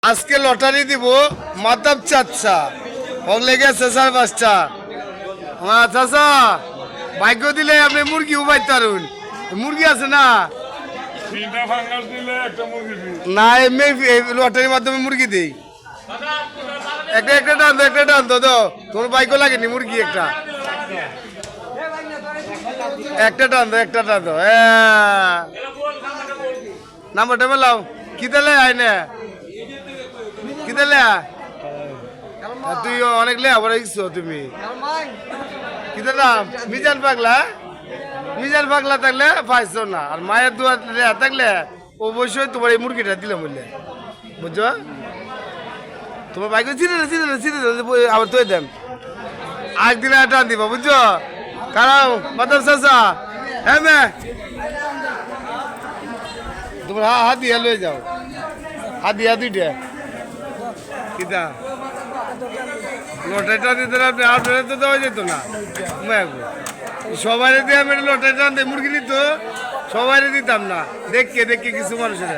আজকে লটারি দিব মাতাব চাচ্ছা হগলে গেছে স্যার বাচ্চা আমার চাচা ভাগ্য দিলে আপনি মুরগি উবাই তারুন মুরগি আছে না না এমনি লটারির মাধ্যমে মুরগি দিই একটা টান তো তোমার বাইকও লাগেনি মুরগি একটা টান তো নাম্বারটা মেলাও কি দিলে আইনে কি দিলে তুই অনেক লে আবার তুমি কি দিলাম মিজান পাগলা থাকলে পাইছো না আর মায়ের দুয়ার থাকলে অবশ্যই তোমার এই মুরগিটা দিলাম বললে বুঝছো তোমার বাইক চিনে আবার তুই দেন একদিন টান দিবা বুঝছো কারণ মাতার চাচা হ্যাঁ মে তোমার হাত দিয়ে লয়ে যাও হাত দিয়া দুইটা কিতা লটারিটা দিতে আপনি আপনার তো দেওয়া যেত না সবাই দিয়ে আমি লটারিটা মুরগি নিত সবাই দিতাম না দেখে কিছু মানুষের